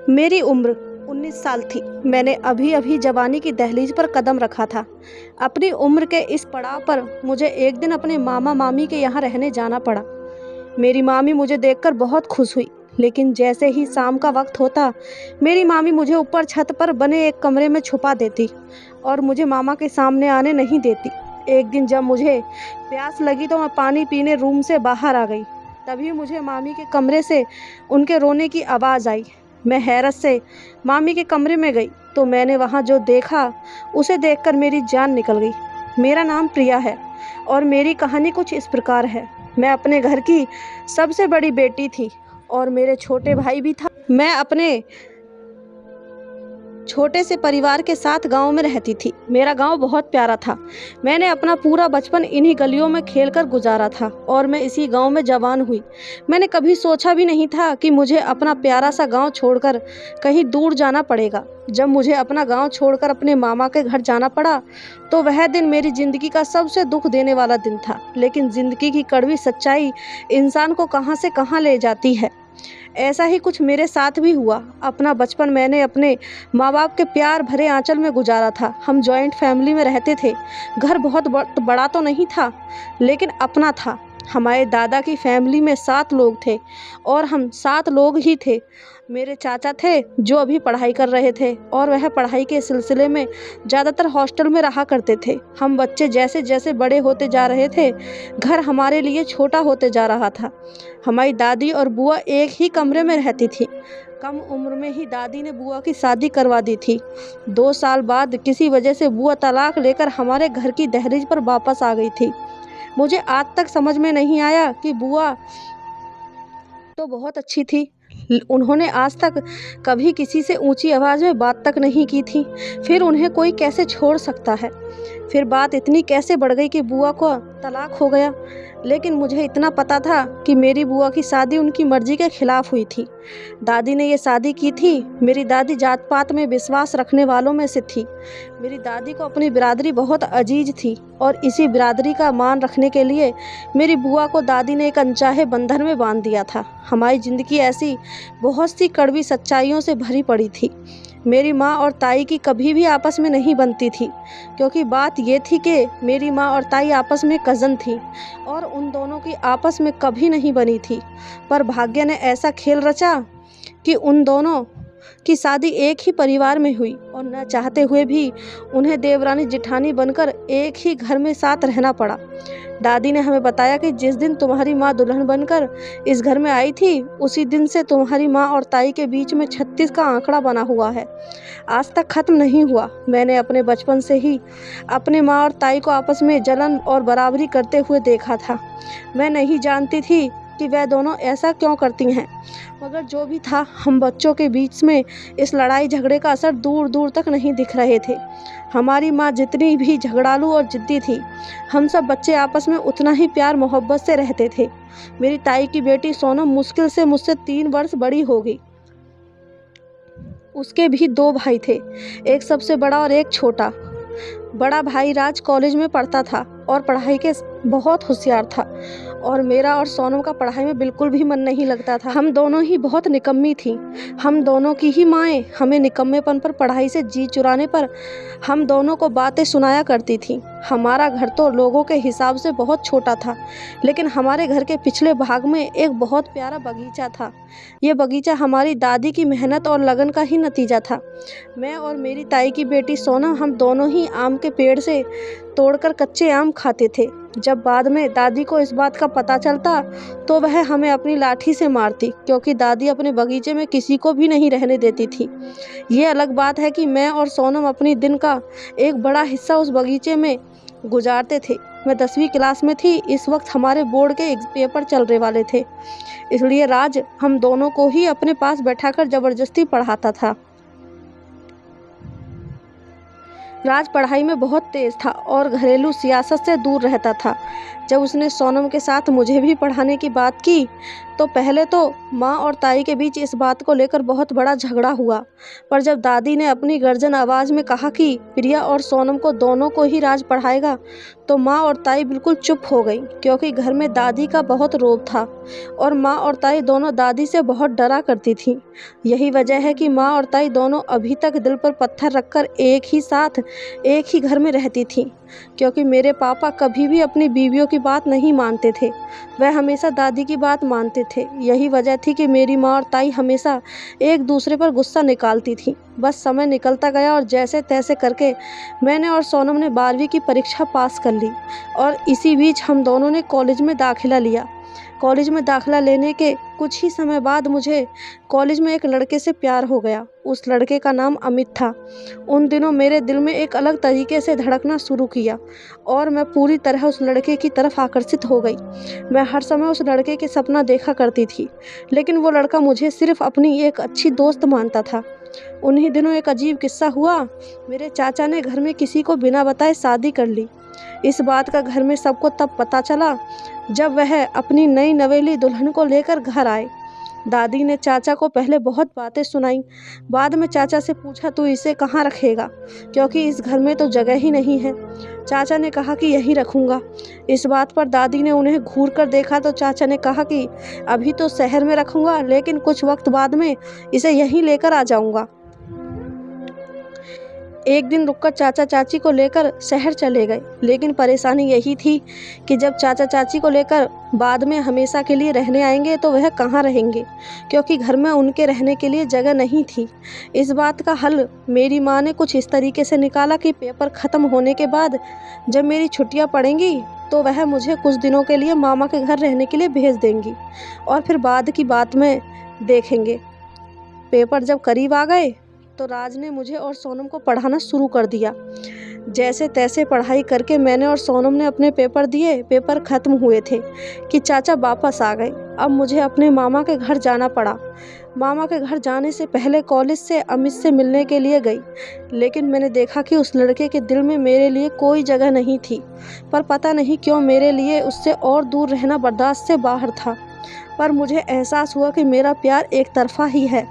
मेरी उम्र 19 साल थी। मैंने अभी-अभी जवानी की दहलीज पर कदम रखा था। अपनी उम्र के इस पड़ाव पर मुझे एक दिन अपने मामा-मामी के यहाँ रहने जाना पड़ा। मेरी मामी मुझे देखकर बहुत खुश हुई, लेकिन जैसे ही शाम का वक्त होता, मेरी मामी मुझे ऊपर छत पर बने एक कमरे में छुपा देती और मुझे मामा के सामने आने नहीं देती। एक दिन जब मुझे प्यास लगी तो मैं पानी पीने रूम से बाहर आ गई। तभी मुझे मामी के कमरे से उनके रोने की आवाज़ आई। मैं हैरत से मामी के कमरे में गई तो मैंने वहाँ जो देखा, उसे देखकर मेरी जान निकल गई। मेरा नाम प्रिया है और मेरी कहानी कुछ इस प्रकार है। मैं अपने घर की सबसे बड़ी बेटी थी और मेरे छोटे भाई भी था। मैं अपने छोटे से परिवार के साथ गांव में रहती थी। मेरा गांव बहुत प्यारा था। मैंने अपना पूरा बचपन इन्हीं गलियों में खेलकर गुजारा था और मैं इसी गांव में जवान हुई। मैंने कभी सोचा भी नहीं था कि मुझे अपना प्यारा सा गांव छोड़कर कहीं दूर जाना पड़ेगा। जब मुझे अपना गांव छोड़कर अपने मामा के घर जाना पड़ा तो वह दिन मेरी ज़िंदगी का सबसे दुख देने वाला दिन था। लेकिन ज़िंदगी की कड़वी सच्चाई इंसान को कहाँ से कहाँ ले जाती है। ऐसा ही कुछ मेरे साथ भी हुआ। अपना बचपन मैंने अपने माँ बाप के प्यार भरे आंचल में गुजारा था। हम जॉइंट फैमिली में रहते थे। घर बहुत बड़ा तो नहीं था, लेकिन अपना था। हमारे दादा की फैमिली में 7 लोग थे और हम 7 लोग ही थे। मेरे चाचा थे जो अभी पढ़ाई कर रहे थे और वह पढ़ाई के सिलसिले में ज़्यादातर हॉस्टल में रहा करते थे। हम बच्चे जैसे जैसे बड़े होते जा रहे थे, घर हमारे लिए छोटा होते जा रहा था। हमारी दादी और बुआ एक ही कमरे में रहती थी। कम उम्र में ही दादी ने बुआ की शादी करवा दी थी। 2 साल बाद किसी वजह से बुआ तलाक लेकर हमारे घर की दहलीज पर वापस आ गई थी। मुझे आज तक समझ में नहीं आया कि बुआ तो बहुत अच्छी थी। उन्होंने आज तक कभी किसी से ऊंची आवाज़ में बात तक नहीं की थी। फिर उन्हें कोई कैसे छोड़ सकता है। फिर बात इतनी कैसे बढ़ गई कि बुआ को तलाक हो गया। लेकिन मुझे इतना पता था कि मेरी बुआ की शादी उनकी मर्जी के खिलाफ हुई थी। दादी ने ये शादी की थी। मेरी दादी जात पात में विश्वास रखने वालों में से थी। मेरी दादी को अपनी बिरादरी बहुत अजीज थी और इसी बिरादरी का मान रखने के लिए मेरी बुआ को दादी ने एक अनचाहे बंधन में बांध दिया था। हमारी ज़िंदगी ऐसी बहुत सी कड़वी सच्चाइयों से भरी पड़ी थी। मेरी माँ और ताई की कभी भी आपस में नहीं बनती थी, क्योंकि बात ये थी कि मेरी माँ और ताई आपस में कज़न थी और उन दोनों की आपस में कभी नहीं बनी थी। पर भाग्य ने ऐसा खेल रचा कि उन दोनों की शादी एक ही परिवार में हुई और न चाहते हुए भी उन्हें देवरानी जेठानी बनकर एक ही घर में साथ रहना पड़ा। दादी ने हमें बताया कि जिस दिन तुम्हारी माँ दुल्हन बनकर इस घर में आई थी, उसी दिन से तुम्हारी माँ और ताई के बीच में 36 का आंकड़ा बना हुआ है। आज तक खत्म नहीं हुआ। मैंने अपने बचपन से ही अपने माँ और ताई को आपस में जलन और बराबरी करते हुए देखा था। मैं नहीं जानती थी कि वह दोनों ऐसा क्यों करती हैं, मगर जो भी था, हम बच्चों के बीच में इस लड़ाई झगड़े का असर दूर दूर तक नहीं दिख रहे थे। हमारी माँ जितनी भी झगड़ालू और जिद्दी थी, हम सब बच्चे आपस में उतना ही प्यार मोहब्बत से रहते थे। मेरी ताई की बेटी सोनम मुश्किल से मुझसे 3 वर्ष बड़ी होगी। उसके भी 2 भाई थे, एक सबसे बड़ा और एक छोटा। बड़ा भाई राज कॉलेज में पढ़ता था और पढ़ाई के बहुत होशियार था और मेरा और सोनम का पढ़ाई में बिल्कुल भी मन नहीं लगता था। हम दोनों ही बहुत निकम्मी थीं। हम दोनों की ही माएँ हमें निकम्मेपन पर, पढ़ाई से जी चुराने पर हम दोनों को बातें सुनाया करती थीं। हमारा घर तो लोगों के हिसाब से बहुत छोटा था, लेकिन हमारे घर के पिछले भाग में एक बहुत प्यारा बगीचा था। ये बगीचा हमारी दादी की मेहनत और लगन का ही नतीजा था। मैं और मेरी ताई की बेटी सोनम, हम दोनों ही आम के पेड़ से तोड़कर कच्चे आम खाते थे। जब बाद में दादी को इस बात का पता चलता तो वह हमें अपनी लाठी से मारती, क्योंकि दादी अपने बगीचे में किसी को भी नहीं रहने देती थी। ये अलग बात है कि मैं और सोनम अपनी दिन का एक बड़ा हिस्सा उस बगीचे में गुजारते थे। मैं 10वीं क्लास में थी। इस वक्त हमारे बोर्ड के पेपर चलने वाले थे, इसलिए राज हम दोनों को ही अपने पास बैठाकर ज़बरदस्ती पढ़ाता था। राज पढ़ाई में बहुत तेज़ था और घरेलू सियासत से दूर रहता था। जब उसने सोनम के साथ मुझे भी पढ़ाने की बात की तो पहले तो माँ और ताई के बीच इस बात को लेकर बहुत बड़ा झगड़ा हुआ। पर जब दादी ने अपनी गर्जन आवाज़ में कहा कि प्रिया और सोनम को दोनों को ही राज पढ़ाएगा, तो माँ और ताई बिल्कुल चुप हो गई, क्योंकि घर में दादी का बहुत रोब था और माँ और ताई दोनों दादी से बहुत डरा करती थीं। यही वजह है कि माँ और ताई दोनों अभी तक दिल पर पत्थर रखकर एक ही साथ एक ही घर में रहती थीं, क्योंकि मेरे पापा कभी भी अपनी बीवियों की बात नहीं मानते थे। वह हमेशा दादी की बात मानते थे। यही वजह थी कि मेरी माँ और ताई हमेशा एक दूसरे पर गुस्सा निकालती थी। बस समय निकलता गया और जैसे तैसे करके मैंने और सोनम ने 12वीं की परीक्षा पास कर ली और इसी बीच हम दोनों ने कॉलेज में दाखिला लिया। कॉलेज में दाखिला लेने के कुछ ही समय बाद मुझे कॉलेज में एक लड़के से प्यार हो गया। उस लड़के का नाम अमित था। उन दिनों मेरे दिल में एक अलग तरीके से धड़कना शुरू किया और मैं पूरी तरह उस लड़के की तरफ आकर्षित हो गई। मैं हर समय उस लड़के के सपना देखा करती थी, लेकिन वो लड़का मुझे सिर्फ अपनी एक अच्छी दोस्त मानता था। उन्हीं दिनों एक अजीब किस्सा हुआ। मेरे चाचा ने घर में किसी को बिना बताए शादी कर ली। इस बात का घर में सबको तब पता चला जब वह अपनी नई नवेली दुल्हन को लेकर घर आए। दादी ने चाचा को पहले बहुत बातें सुनाई। बाद में चाचा से पूछा, तू इसे कहाँ रखेगा, क्योंकि इस घर में तो जगह ही नहीं है। चाचा ने कहा कि यहीं रखूँगा। इस बात पर दादी ने उन्हें घूर कर देखा तो चाचा ने कहा कि अभी तो शहर में रखूँगा, लेकिन कुछ वक्त बाद में इसे यहीं लेकर आ जाऊँगा। एक दिन रुककर चाचा चाची को लेकर शहर चले गए, लेकिन परेशानी यही थी कि जब चाचा चाची को लेकर बाद में हमेशा के लिए रहने आएंगे तो वह कहाँ रहेंगे, क्योंकि घर में उनके रहने के लिए जगह नहीं थी। इस बात का हल मेरी माँ ने कुछ इस तरीके से निकाला कि पेपर ख़त्म होने के बाद जब मेरी छुट्टियाँ पड़ेंगी तो वह मुझे कुछ दिनों के लिए मामा के घर रहने के लिए भेज देंगी और फिर बाद की बात में देखेंगे। पेपर जब करीब आ गए तो राज ने मुझे और सोनम को पढ़ाना शुरू कर दिया। जैसे तैसे पढ़ाई करके मैंने और सोनम ने अपने पेपर दिए। पेपर ख़त्म हुए थे कि चाचा वापस आ गए। अब मुझे अपने मामा के घर जाना पड़ा। मामा के घर जाने से पहले कॉलेज से अमित से मिलने के लिए गई, लेकिन मैंने देखा कि उस लड़के के दिल में मेरे लिए कोई जगह नहीं थी। पर पता नहीं क्यों मेरे लिए उससे और दूर रहना बर्दाश्त से बाहर था। पर मुझे एहसास हुआ कि मेरा प्यार एक तरफा ही है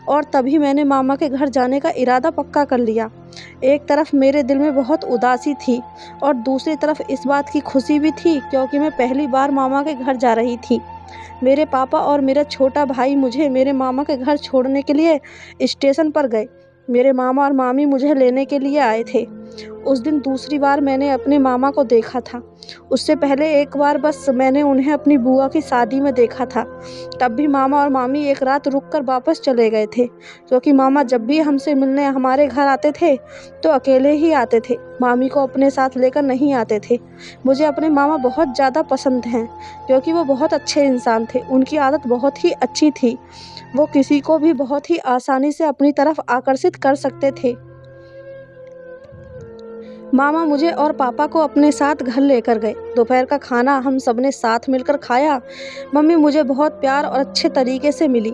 और तभी मैंने मामा के घर जाने का इरादा पक्का कर लिया। एक तरफ मेरे दिल में बहुत उदासी थी और दूसरी तरफ इस बात की खुशी भी थी, क्योंकि मैं पहली बार मामा के घर जा रही थी। मेरे पापा और मेरा छोटा भाई मुझे मेरे मामा के घर छोड़ने के लिए स्टेशन पर गए। मेरे मामा और मामी मुझे लेने के लिए आए थे। उस दिन दूसरी बार मैंने अपने मामा को देखा था। उससे पहले एक बार बस मैंने उन्हें अपनी बुआ की शादी में देखा था। तब भी मामा और मामी एक रात रुककर वापस चले गए थे, क्योंकि मामा जब भी हमसे मिलने हमारे घर आते थे तो अकेले ही आते थे, मामी को अपने साथ लेकर नहीं आते थे। मुझे अपने मामा बहुत ज़्यादा पसंद हैं, क्योंकि वो बहुत अच्छे इंसान थे। उनकी आदत बहुत ही अच्छी थी। वो किसी को भी बहुत ही आसानी से अपनी तरफ आकर्षित कर सकते थे। मामा मुझे और पापा को अपने साथ घर लेकर गए। दोपहर का खाना हम सबने साथ मिलकर खाया। मम्मी मुझे बहुत प्यार और अच्छे तरीके से मिली,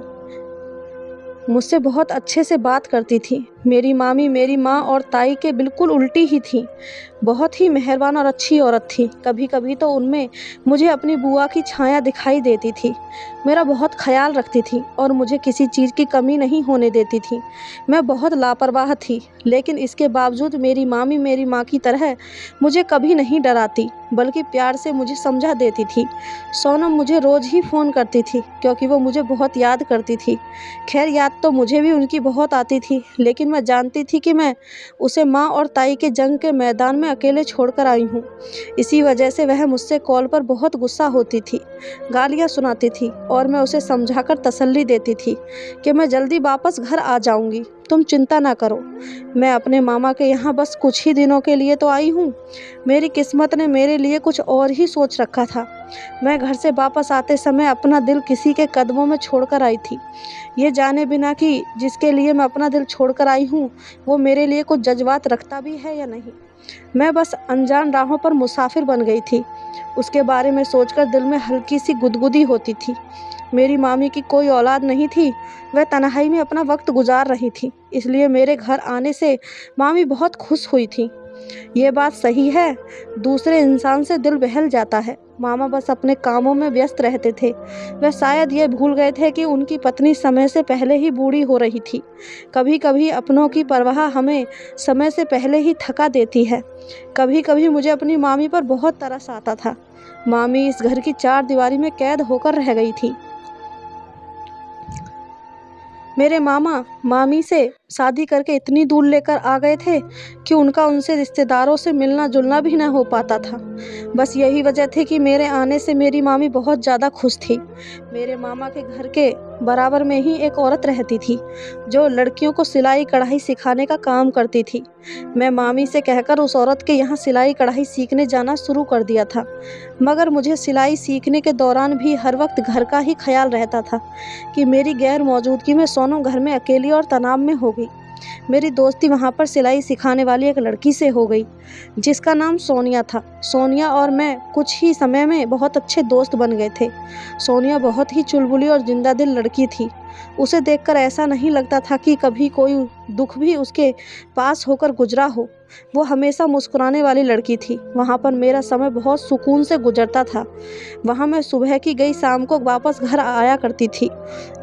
मुझसे बहुत अच्छे से बात करती थी। मेरी मामी मेरी माँ और ताई के बिल्कुल उल्टी ही थी। बहुत ही मेहरबान और अच्छी औरत थी। कभी कभी तो उनमें मुझे अपनी बुआ की छाया दिखाई देती थी। मेरा बहुत ख्याल रखती थी और मुझे किसी चीज़ की कमी नहीं होने देती थी। मैं बहुत लापरवाह थी, लेकिन इसके बावजूद मेरी मामी मेरी माँ की तरह मुझे कभी नहीं डराती, बल्कि प्यार से मुझे समझा देती थी। सोनम मुझे रोज़ ही फ़ोन करती थी, क्योंकि वो मुझे बहुत याद करती थी। खैर याद तो मुझे भी उनकी बहुत आती थी, लेकिन मैं जानती थी कि मैं उसे माँ और ताई के जंग के मैदान में अकेले छोड़कर आई हूँ। इसी वजह से वह मुझसे कॉल पर बहुत गुस्सा होती थी, गालियाँ सुनाती थी और मैं उसे समझाकर तसल्ली देती थी कि मैं जल्दी वापस घर आ जाऊँगी, तुम चिंता ना करो। मैं अपने मामा के यहाँ बस कुछ ही दिनों के लिए तो आई हूँ। मेरी किस्मत ने मेरे लिए कुछ और ही सोच रखा था। मैं घर से वापस आते समय अपना दिल किसी के कदमों में छोड़कर आई थी, ये जाने बिना कि जिसके लिए मैं अपना दिल छोड़कर आई हूँ वो मेरे लिए कुछ जज्बात रखता भी है या नहीं। मैं बस अनजान राहों पर मुसाफिर बन गई थी। उसके बारे में सोचकर दिल में हल्की सी गुदगुदी होती थी। मेरी मामी की कोई औलाद नहीं थी, वह तन्हाई में अपना वक्त गुजार रही थी, इसलिए मेरे घर आने से मामी बहुत खुश हुई थी। ये बात सही है, दूसरे इंसान से दिल बहल जाता है। मामा बस अपने कामों में व्यस्त रहते थे। वह शायद ये भूल गए थे कि उनकी पत्नी समय से पहले ही बूढ़ी हो रही थी। कभी कभी अपनों की परवाह हमें समय से पहले ही थका देती है। कभी कभी मुझे अपनी मामी पर बहुत तरस आता था। मामी इस घर की चार दीवारी में कैद होकर रह गई थी। मेरे मामा मामी से शादी करके इतनी दूर लेकर आ गए थे कि उनका उनसे रिश्तेदारों से मिलना जुलना भी न हो पाता था। बस यही वजह थी कि मेरे आने से मेरी मामी बहुत ज़्यादा खुश थी। मेरे मामा के घर के बराबर में ही एक औरत रहती थी जो लड़कियों को सिलाई कढ़ाई सिखाने का काम करती थी। मैं मामी से कहकर उस औरत के यहाँ सिलाई कढ़ाई सीखने जाना शुरू कर दिया था। मगर मुझे सिलाई सीखने के दौरान भी हर वक्त घर का ही ख्याल रहता था कि मेरी गैर मौजूदगी में सोनम घर में अकेली और तनाव में हो गई। मेरी दोस्ती वहाँ पर सिलाई सिखाने वाली एक लड़की से हो गई जिसका नाम सोनिया था। सोनिया और मैं कुछ ही समय में बहुत अच्छे दोस्त बन गए थे। सोनिया बहुत ही चुलबुली और जिंदा दिल लड़की थी। उसे देखकर ऐसा नहीं लगता था कि कभी कोई दुख भी उसके पास होकर गुजरा हो। वो हमेशा मुस्कुराने वाली लड़की थी। वहाँ पर मेरा समय बहुत सुकून से गुजरता था। वहाँ मैं सुबह की गई शाम को वापस घर आया करती थी।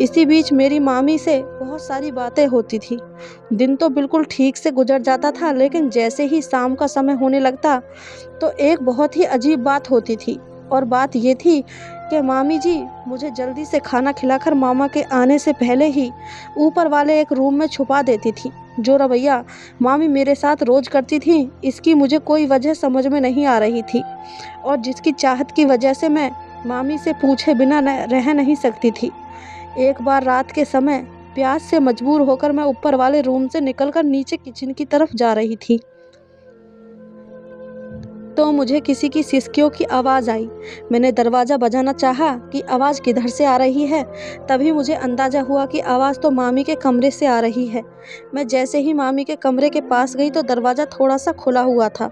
इसी बीच मेरी मामी से बहुत सारी बातें होती थी। दिन तो बिल्कुल ठीक से गुजर जाता था, लेकिन जैसे ही शाम का समय होने लगता तो एक बहुत ही अजीब बात होती थी। और बात ये थी कि मामी जी मुझे जल्दी से खाना खिलाकर मामा के आने से पहले ही ऊपर वाले एक रूम में छुपा देती थी। जो रवैया मामी मेरे साथ रोज करती थी, इसकी मुझे कोई वजह समझ में नहीं आ रही थी और जिसकी चाहत की वजह से मैं मामी से पूछे बिना रह नहीं सकती थी। एक बार रात के समय प्यास से मजबूर होकर मैं ऊपर वाले रूम से निकलकर नीचे किचन की तरफ जा रही थी तो मुझे किसी की सिसकियों की आवाज़ आई। मैंने दरवाज़ा बजाना चाहा कि आवाज़ किधर से आ रही है। तभी मुझे अंदाज़ा हुआ कि आवाज़ तो मामी के कमरे से आ रही है। मैं जैसे ही मामी के कमरे के पास गई तो दरवाज़ा थोड़ा सा खुला हुआ था।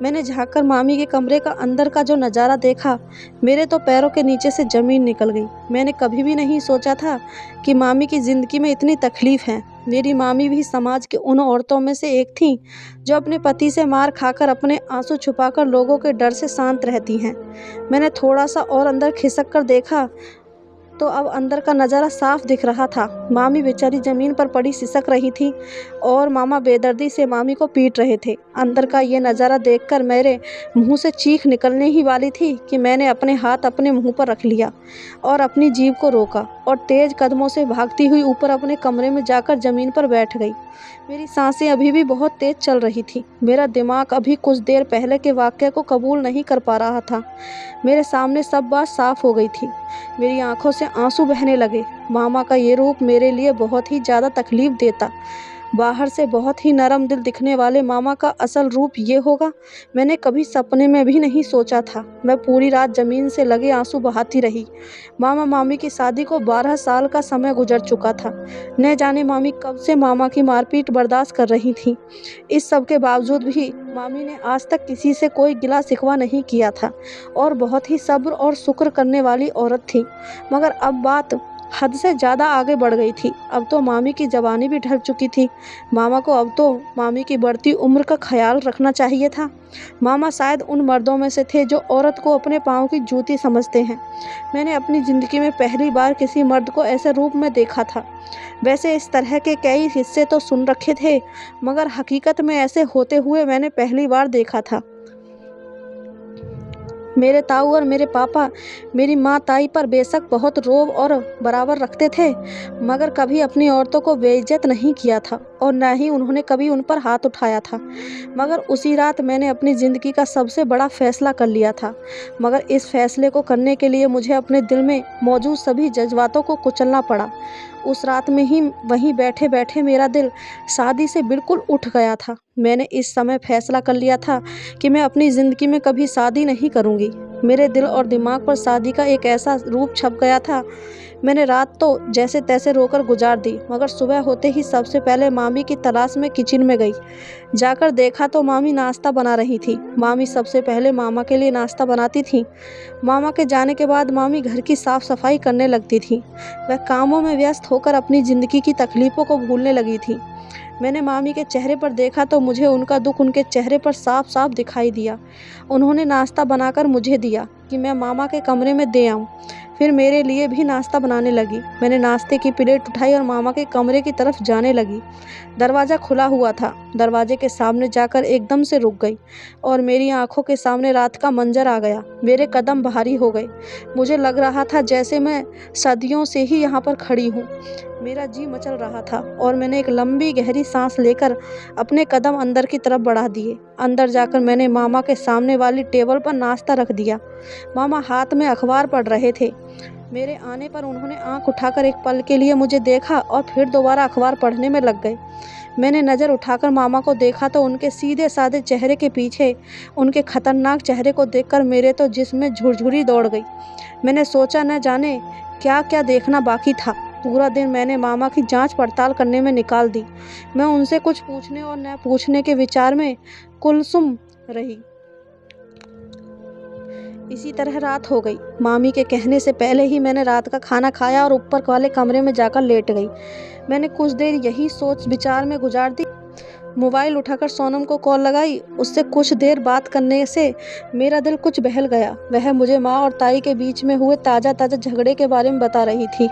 मैंने झांककर मामी के कमरे का अंदर का जो नज़ारा देखा, मेरे तो पैरों के नीचे से ज़मीन निकल गई। मैंने कभी भी नहीं सोचा था कि मामी की ज़िंदगी में इतनी तकलीफ़ है। मेरी मामी भी समाज की उन औरतों में से एक थीं जो अपने पति से मार खाकर अपने आंसू छुपाकर लोगों के डर से शांत रहती हैं। मैंने थोड़ा सा और अंदर खिसक कर देखा तो अब अंदर का नज़ारा साफ दिख रहा था। मामी बेचारी ज़मीन पर पड़ी सिसक रही थी और मामा बेदर्दी से मामी को पीट रहे थे। अंदर का ये नज़ारा देखकर मेरे मुंह से चीख निकलने ही वाली थी कि मैंने अपने हाथ अपने मुंह पर रख लिया और अपनी जीभ को रोका और तेज़ कदमों से भागती हुई ऊपर अपने कमरे में जाकर ज़मीन पर बैठ गई। मेरी सांसें अभी भी बहुत तेज़ चल रही थी। मेरा दिमाग अभी कुछ देर पहले के वाक़ये को कबूल नहीं कर पा रहा था। मेरे सामने सब बात साफ़ हो गई थी। मेरी आंखों से आंसू बहने लगे। मामा का ये रूप मेरे लिए बहुत ही ज़्यादा तकलीफ़ देता। बाहर से बहुत ही नरम दिल दिखने वाले मामा का असल रूप ये होगा, मैंने कभी सपने में भी नहीं सोचा था। मैं पूरी रात ज़मीन से लगे आंसू बहाती रही। मामा मामी की शादी को 12 साल का समय गुजर चुका था। न जाने मामी कब से मामा की मारपीट बर्दाश्त कर रही थी। इस सब के बावजूद भी मामी ने आज तक किसी से कोई गिला शिकवा नहीं किया था और बहुत ही सब्र और शुक्र करने वाली औरत थी। मगर अब बात हद से ज़्यादा आगे बढ़ गई थी। अब तो मामी की जवानी भी ढल चुकी थी। मामा को अब तो मामी की बढ़ती उम्र का ख्याल रखना चाहिए था। मामा शायद उन मर्दों में से थे जो औरत को अपने पाँव की जूती समझते हैं। मैंने अपनी ज़िंदगी में पहली बार किसी मर्द को ऐसे रूप में देखा था। वैसे इस तरह के कई हिस्से तो सुन रखे थे, मगर हकीकत में ऐसे होते हुए मैंने पहली बार देखा था। मेरे ताऊ और मेरे पापा मेरी माँ ताई पर बेशक बहुत रोब और बराबर रखते थे, मगर कभी अपनी औरतों को बेइज्जत नहीं किया था और न ही उन्होंने कभी उन पर हाथ उठाया था। मगर उसी रात मैंने अपनी ज़िंदगी का सबसे बड़ा फ़ैसला कर लिया था। मगर इस फैसले को करने के लिए मुझे अपने दिल में मौजूद सभी जज्बातों को कुचलना पड़ा। उस रात में ही वहीं बैठे बैठे मेरा दिल शादी से बिल्कुल उठ गया था। मैंने इस समय फैसला कर लिया था कि मैं अपनी ज़िंदगी में कभी शादी नहीं करूँगी। मेरे दिल और दिमाग पर शादी का एक ऐसा रूप छप गया था। मैंने रात तो जैसे तैसे रोकर गुजार दी, मगर सुबह होते ही सबसे पहले मामी की तलाश में किचन में गई। जाकर देखा तो मामी नाश्ता बना रही थी। मामी सबसे पहले मामा के लिए नाश्ता बनाती थी। मामा के जाने के बाद मामी घर की साफ़ सफाई करने लगती थी। वह कामों में व्यस्त होकर अपनी ज़िंदगी की तकलीफ़ों को भूलने लगी थी। मैंने मामी के चेहरे पर देखा तो मुझे उनका दुख उनके चेहरे पर साफ साफ दिखाई दिया। उन्होंने नाश्ता बनाकर मुझे दिया कि मैं मामा के कमरे में दे आऊँ। फिर मेरे लिए भी नाश्ता बनाने लगी। मैंने नाश्ते की प्लेट उठाई और मामा के कमरे की तरफ जाने लगी। दरवाज़ा खुला हुआ था। दरवाजे के सामने जाकर एकदम से रुक गई और मेरी आंखों के सामने रात का मंजर आ गया। मेरे कदम भारी हो गए। मुझे लग रहा था जैसे मैं सदियों से ही यहाँ पर खड़ी हूँ। मेरा जी मचल रहा था और मैंने एक लंबी गहरी सांस लेकर अपने कदम अंदर की तरफ बढ़ा दिए। अंदर जाकर मैंने मामा के सामने वाली टेबल पर नाश्ता रख दिया। मामा हाथ में अखबार पढ़ रहे थे। मेरे आने पर उन्होंने आंख उठाकर एक पल के लिए मुझे देखा और फिर दोबारा अखबार पढ़ने में लग गए। मैंने नज़र उठाकर मामा को देखा तो उनके सीधे साधे चेहरे के पीछे उनके खतरनाक चेहरे को देखकर मेरे तो जिस्म में झुरझुरी दौड़ गई। मैंने सोचा न जाने क्या क्या देखना बाकी था। पूरा दिन मैंने मामा की जांच पड़ताल करने में निकाल दी। मैं उनसे कुछ पूछने और न पूछने के विचार में कुलसुम रही। इसी तरह रात हो गई। मामी के कहने से पहले ही मैंने रात का खाना खाया और ऊपर वाले कमरे में जाकर लेट गई। मैंने कुछ देर यही सोच विचार में गुजार दी। मोबाइल उठाकर सोनम को कॉल लगाई। उससे कुछ देर बात करने से मेरा दिल कुछ बहल गया। वह मुझे माँ और ताई के बीच में हुए ताज़ा झगड़े के बारे में बता रही थी।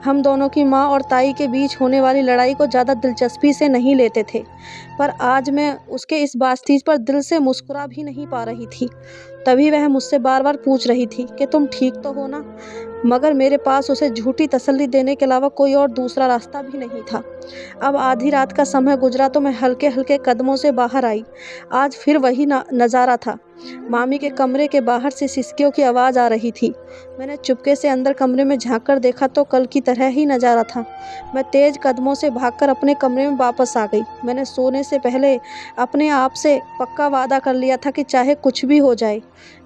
हम दोनों की माँ और ताई के बीच होने वाली लड़ाई को ज़्यादा दिलचस्पी से नहीं लेते थे, पर आज मैं उसके इस बातचीत पर दिल से मुस्कुरा भी नहीं पा रही थी। तभी वह मुझसे बार बार पूछ रही थी कि तुम ठीक तो हो ना, मगर मेरे पास उसे झूठी तसल्ली देने के अलावा कोई और दूसरा रास्ता भी नहीं था। अब आधी रात का समय गुजरा तो मैं हल्के हल्के कदमों से बाहर आई। आज फिर वही नज़ारा था। मामी के कमरे के बाहर से सिसकियों की आवाज़ आ रही थी। मैंने चुपके से अंदर कमरे में झांक कर देखा तो कल की तरह ही नज़ारा था। मैं तेज़ कदमों से भागकर अपने कमरे में वापस आ गई। मैंने सोने से पहले अपने आप से पक्का वादा कर लिया था कि चाहे कुछ भी हो जाए,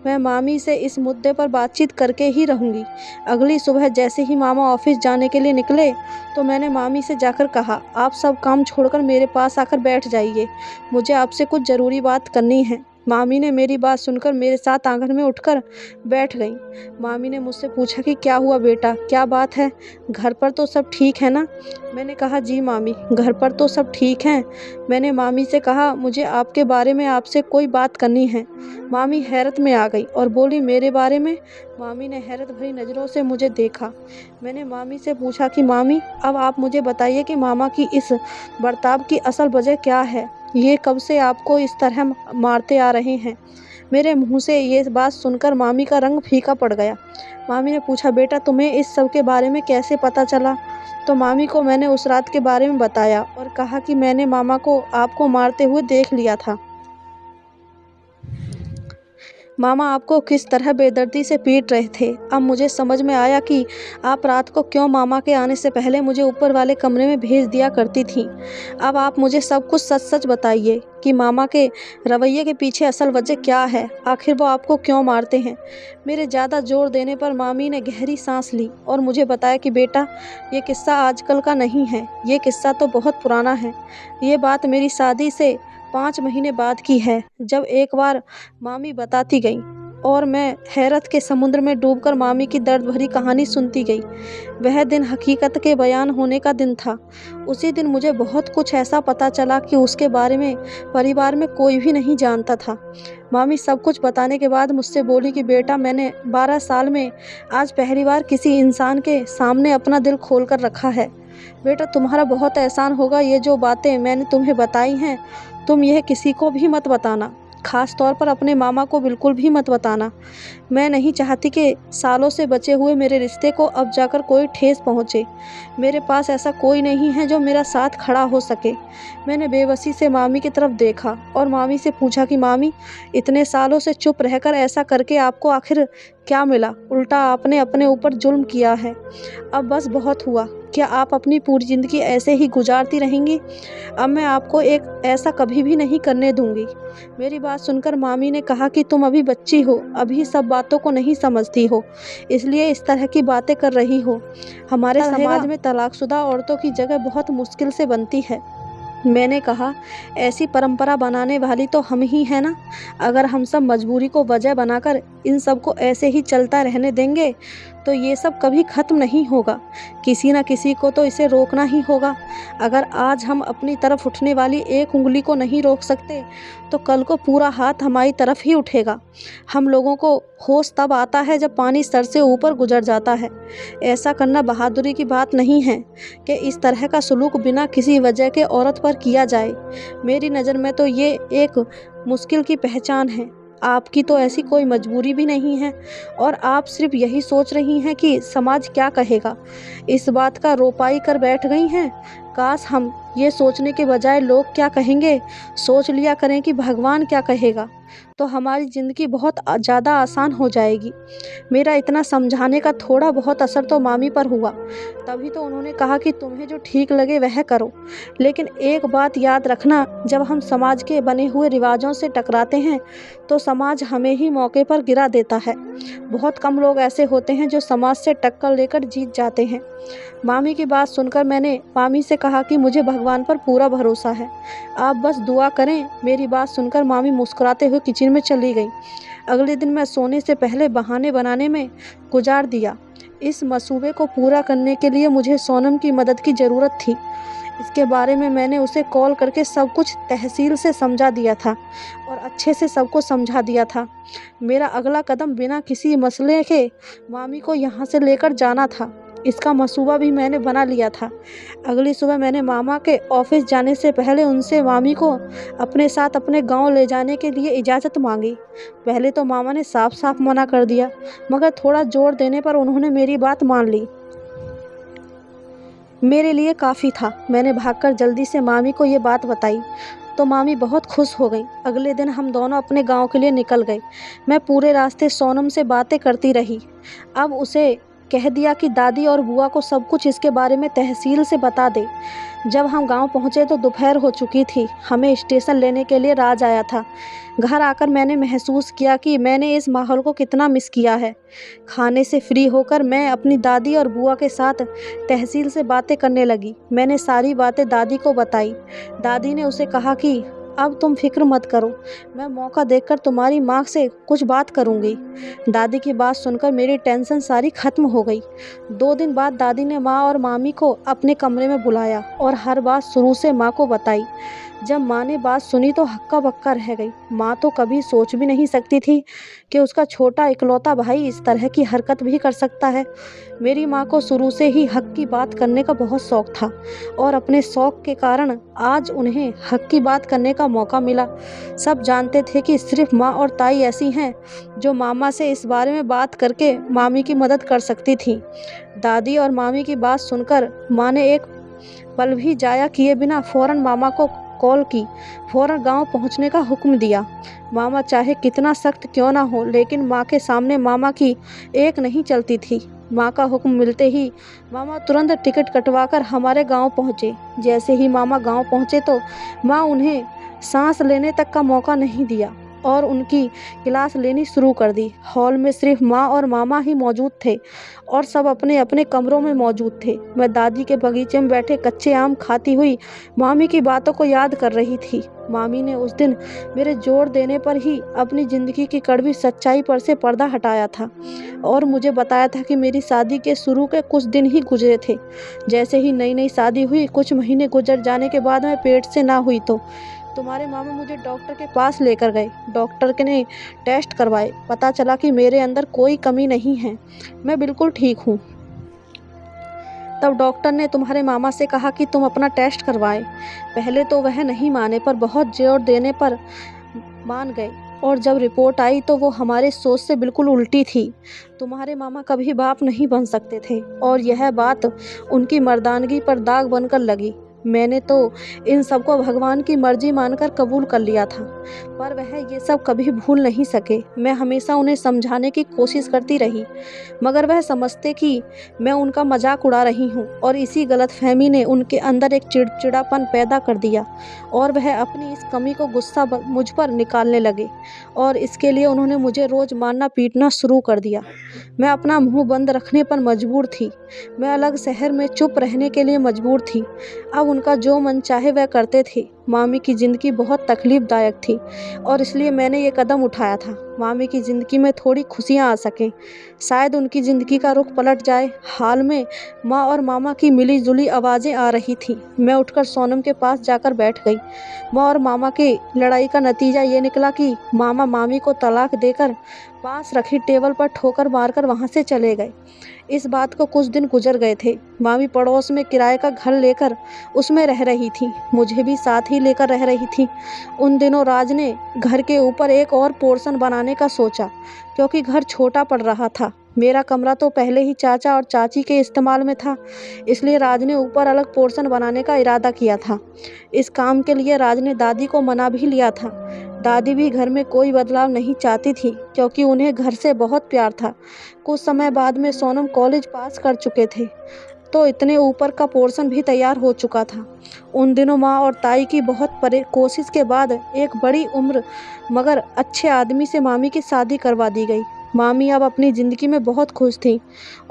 मैं मामी से इस मुद्दे पर बातचीत करके ही रहूँगी। अगली सुबह जैसे ही मामा ऑफिस जाने के लिए निकले तो मैंने मामी से जाकर कहा, आप सब काम छोड़कर मेरे पास आकर बैठ जाइए, मुझे आपसे कुछ ज़रूरी बात करनी है। मामी ने मेरी बात सुनकर मेरे साथ आंगन में उठकर बैठ गई। मामी ने मुझसे पूछा कि क्या हुआ बेटा, क्या बात है, घर पर तो सब ठीक है ना? मैंने कहा जी मामी, घर पर तो सब ठीक हैं। मैंने मामी से कहा, मुझे आपके बारे में आपसे कोई बात करनी है। मामी हैरत में आ गई और बोली, मेरे बारे में? मामी ने हैरत भरी नज़रों से मुझे देखा। मैंने मामी से पूछा कि मामी, अब आप मुझे बताइए कि मामा की इस बर्ताव की असल वजह क्या है? ये कब से आपको इस तरह मारते आ रहे हैं? मेरे मुंह से ये बात सुनकर मामी का रंग फीका पड़ गया। मामी ने पूछा, बेटा तुम्हें इस सब के बारे में कैसे पता चला? तो मामी को मैंने उस रात के बारे में बताया और कहा कि मैंने मामा को आपको मारते हुए देख लिया था। मामा आपको किस तरह बेदर्दी से पीट रहे थे। अब मुझे समझ में आया कि आप रात को क्यों मामा के आने से पहले मुझे ऊपर वाले कमरे में भेज दिया करती थी। अब आप मुझे सब कुछ सच सच बताइए कि मामा के रवैये के पीछे असल वजह क्या है, आखिर वो आपको क्यों मारते हैं। मेरे ज़्यादा जोर देने पर मामी ने गहरी सांस ली और मुझे बताया कि बेटा, ये किस्सा आजकल का नहीं है, ये किस्सा तो बहुत पुराना है। ये बात मेरी शादी से 5 महीने बाद की है, जब एक बार मामी बताती गई और मैं हैरत के समुद्र में डूबकर मामी की दर्द भरी कहानी सुनती गई। वह दिन हकीकत के बयान होने का दिन था। उसी दिन मुझे बहुत कुछ ऐसा पता चला कि उसके बारे में परिवार में कोई भी नहीं जानता था। मामी सब कुछ बताने के बाद मुझसे बोली कि बेटा, मैंने 12 साल में आज पहली बार किसी इंसान के सामने अपना दिल खोल कर रखा है। बेटा, तुम्हारा बहुत एहसान होगा, ये जो बातें मैंने तुम्हें बताई हैं तुम यह किसी को भी मत बताना, ख़ास तौर पर अपने मामा को बिल्कुल भी मत बताना। मैं नहीं चाहती कि सालों से बचे हुए मेरे रिश्ते को अब जाकर कोई ठेस पहुँचे। मेरे पास ऐसा कोई नहीं है जो मेरा साथ खड़ा हो सके। मैंने बेबसी से मामी की तरफ देखा और मामी से पूछा कि मामी, इतने सालों से चुप रहकर ऐसा करके आपको आखिर क्या मिला? उल्टा आपने अपने ऊपर जुल्म किया है। अब बस बहुत हुआ। क्या आप अपनी पूरी ज़िंदगी ऐसे ही गुजारती रहेंगी? अब मैं आपको एक ऐसा कभी भी नहीं करने दूंगी। मेरी बात सुनकर मामी ने कहा कि तुम अभी बच्ची हो, अभी सब बातों को नहीं समझती हो, इसलिए इस तरह की बातें कर रही हो। हमारे समाज में तलाकशुदा औरतों की जगह बहुत मुश्किल से बनती है। मैंने कहा, ऐसी परंपरा बनाने वाली तो हम ही हैं ना। अगर हम सब मजबूरी को वजह बनाकर इन सब को ऐसे ही चलता रहने देंगे तो ये सब कभी ख़त्म नहीं होगा। किसी न किसी को तो इसे रोकना ही होगा। अगर आज हम अपनी तरफ उठने वाली एक उँगली को नहीं रोक सकते तो कल को पूरा हाथ हमारी तरफ ही उठेगा। हम लोगों को होश तब आता है जब पानी सर से ऊपर गुजर जाता है। ऐसा करना बहादुरी की बात नहीं है कि इस तरह का सलूक बिना किसी वजह के औरत पर किया जाए। मेरी नज़र में तो ये एक मुश्किल की पहचान है। आपकी तो ऐसी कोई मजबूरी भी नहीं है और आप सिर्फ यही सोच रही हैं कि समाज क्या कहेगा। इस बात का रोपाई कर बैठ गई हैं। काश हम ये सोचने के बजाय लोग क्या कहेंगे सोच लिया करें कि भगवान क्या कहेगा, तो हमारी ज़िंदगी बहुत ज़्यादा आसान हो जाएगी। मेरा इतना समझाने का थोड़ा बहुत असर तो मामी पर हुआ। तभी तो उन्होंने कहा कि तुम्हें जो ठीक लगे वह करो। लेकिन एक बात याद रखना, जब हम समाज के बने हुए रिवाजों से टकराते हैं तो समाज हमें ही मौके पर गिरा देता है। बहुत कम लोग ऐसे होते हैं जो समाज से टक्कर लेकर जीत जाते हैं। मामी की बात सुनकर मैंने मामी से कहा कि मुझे भगवान पर पूरा भरोसा है, आप बस दुआ करें। मेरी बात सुनकर मामी मुस्कुराते हुए किचन में चली गई। अगले दिन मैं सोने से पहले बहाने बनाने में गुजार दिया। इस मसूबे को पूरा करने के लिए मुझे सोनम की मदद की ज़रूरत थी। इसके बारे में मैंने उसे कॉल करके सब कुछ तहसील से समझा दिया था और अच्छे से सबको समझा दिया था। मेरा अगला कदम बिना किसी मसले के मामी को यहाँ से लेकर जाना था। इसका मसूबा भी मैंने बना लिया था। अगली सुबह मैंने मामा के ऑफिस जाने से पहले उनसे मामी को अपने साथ अपने गांव ले जाने के लिए इजाज़त मांगी। पहले तो मामा ने साफ साफ मना कर दिया, मगर थोड़ा जोर देने पर उन्होंने मेरी बात मान ली। मेरे लिए काफ़ी था। मैंने भागकर जल्दी से मामी को ये बात बताई तो मामी बहुत खुश हो गई। अगले दिन हम दोनों अपने गांव के लिए निकल गए। मैं पूरे रास्ते सोनम से बातें करती रही। अब उसे कह दिया कि दादी और बुआ को सब कुछ इसके बारे में तहसील से बता दे। जब हम गांव पहुंचे तो दोपहर हो चुकी थी। हमें स्टेशन लेने के लिए राज आया था। घर आकर मैंने महसूस किया कि मैंने इस माहौल को कितना मिस किया है। खाने से फ्री होकर मैं अपनी दादी और बुआ के साथ तहसील से बातें करने लगी। मैंने सारी बातें दादी को बताई। दादी ने उसे कहा कि अब तुम फिक्र मत करो, मैं मौका देखकर तुम्हारी माँ से कुछ बात करूँगी। दादी की बात सुनकर मेरी टेंशन सारी ख़त्म हो गई। 2 दिन बाद दादी ने माँ और मामी को अपने कमरे में बुलाया और हर बात शुरू से माँ को बताई। जब माँ ने बात सुनी तो हक्का बक्का रह गई। माँ तो कभी सोच भी नहीं सकती थी कि उसका छोटा इकलौता भाई इस तरह की हरकत भी कर सकता है। मेरी माँ को शुरू से ही हक की बात करने का बहुत शौक था और अपने शौक के कारण आज उन्हें हक की बात करने का मौका मिला। सब जानते थे कि सिर्फ माँ और ताई ऐसी हैं जो मामा से इस बारे में बात करके मामी की मदद कर सकती थी। दादी और मामी की बात सुनकर माँ ने एक पल भी जाया किए बिना फ़ौरन मामा को कॉल की, फ़ौरन गांव पहुंचने का हुक्म दिया। मामा चाहे कितना सख्त क्यों ना हो, लेकिन माँ के सामने मामा की एक नहीं चलती थी। माँ का हुक्म मिलते ही मामा तुरंत टिकट कटवाकर हमारे गांव पहुँचे। जैसे ही मामा गांव पहुँचे तो माँ उन्हें सांस लेने तक का मौका नहीं दिया और उनकी क्लास लेनी शुरू कर दी। हॉल में सिर्फ माँ और मामा ही मौजूद थे और सब अपने अपने कमरों में मौजूद थे। मैं दादी के बगीचे में बैठे कच्चे आम खाती हुई मामी की बातों को याद कर रही थी। मामी ने उस दिन मेरे जोर देने पर ही अपनी ज़िंदगी की कड़वी सच्चाई पर से पर्दा हटाया था और मुझे बताया था कि मेरी शादी के शुरू के कुछ दिन ही गुजरे थे। जैसे ही नई नई शादी हुई, कुछ महीने गुजर जाने के बाद मैं पेट से ना हुई तो तुम्हारे मामा मुझे डॉक्टर के पास लेकर गए। डॉक्टर के ने टेस्ट करवाए। पता चला कि मेरे अंदर कोई कमी नहीं है, मैं बिल्कुल ठीक हूँ। तब डॉक्टर ने तुम्हारे मामा से कहा कि तुम अपना टेस्ट करवाएं। पहले तो वह नहीं माने, पर बहुत जोर देने पर मान गए और जब रिपोर्ट आई तो वो हमारे सोच से बिल्कुल उल्टी थी। तुम्हारे मामा कभी बाप नहीं बन सकते थे और यह बात उनकी मर्दानगी पर दाग बनकर लगी। मैंने तो इन सबको भगवान की मर्जी मानकर कबूल कर लिया था, पर वह ये सब कभी भूल नहीं सके। मैं हमेशा उन्हें समझाने की कोशिश करती रही, मगर वह समझते कि मैं उनका मजाक उड़ा रही हूँ और इसी गलतफहमी ने उनके अंदर एक चिड़चिड़ापन पैदा कर दिया और वह अपनी इस कमी को गुस्सा मुझ पर निकालने लगे और इसके लिए उन्होंने मुझे रोज़ मारना पीटना शुरू कर दिया। मैं अपना मुँह बंद रखने पर मजबूर थी। मैं अलग शहर में चुप रहने के लिए मजबूर थी। अब उनका जो मन चाहे वह करते थे। मामी की ज़िंदगी बहुत तकलीफ़दायक थी और इसलिए मैंने ये कदम उठाया था। मामी की ज़िंदगी में थोड़ी खुशियाँ आ सकें, शायद उनकी ज़िंदगी का रुख पलट जाए। हाल में माँ और मामा की मिली-जुली आवाज़ें आ रही थीं। मैं उठकर सोनम के पास जाकर बैठ गई। माँ और मामा की लड़ाई का नतीजा ये निकला कि मामा मामी को तलाक देकर पास रखी टेबल पर ठोकर मारकर वहाँ से चले गए। इस बात को कुछ दिन गुजर गए थे। मामी पड़ोस में किराए का घर लेकर उसमें रह रही थी, मुझे भी साथ ही लेकर रह रही थी। उन दिनों राज ने घर के ऊपर एक और पोर्शन बनाने का सोचा, क्योंकि घर छोटा पड़ रहा था। मेरा कमरा तो पहले ही चाचा और चाची के इस्तेमाल में था, इसलिए राज ने ऊपर अलग पोर्शन बनाने का इरादा किया था। इस काम के लिए राज ने दादी को मना भी लिया था। दादी भी घर में कोई बदलाव नहीं चाहती थी, क्योंकि उन्हें घर से बहुत प्यार था। कुछ समय बाद में सोनम कॉलेज पास कर चुके थे, तो इतने ऊपर का पोर्शन भी तैयार हो चुका था। उन दिनों माँ और ताई की बहुत कोशिश के बाद एक बड़ी उम्र मगर अच्छे आदमी से मामी की शादी करवा दी गई। मामी अब अपनी ज़िंदगी में बहुत खुश थी।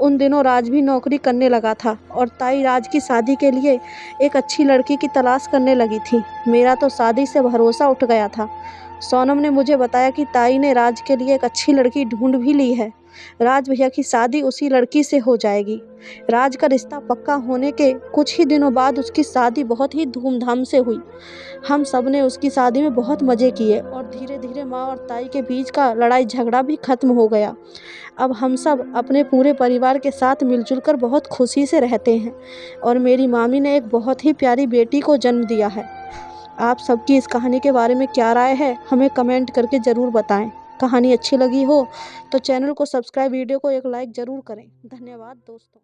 उन दिनों राज भी नौकरी करने लगा था और ताई राज की शादी के लिए एक अच्छी लड़की की तलाश करने लगी थी। मेरा तो शादी से भरोसा उठ गया था। सोनम ने मुझे बताया कि ताई ने राज के लिए एक अच्छी लड़की ढूंढ भी ली है। राज भैया की शादी उसी लड़की से हो जाएगी। राज का रिश्ता पक्का होने के कुछ ही दिनों बाद उसकी शादी बहुत ही धूमधाम से हुई। हम सब ने उसकी शादी में बहुत मज़े किए और धीरे धीरे माँ और ताई के बीच का लड़ाई झगड़ा भी खत्म हो गया। अब हम सब अपने पूरे परिवार के साथ मिलजुल कर बहुत खुशी से रहते हैं और मेरी मामी ने एक बहुत ही प्यारी बेटी को जन्म दिया है। आप सबकी इस कहानी के बारे में क्या राय है, हमें कमेंट करके ज़रूर बताएं। कहानी अच्छी लगी हो तो चैनल को सब्सक्राइब, वीडियो को एक लाइक ज़रूर करें। धन्यवाद दोस्तों।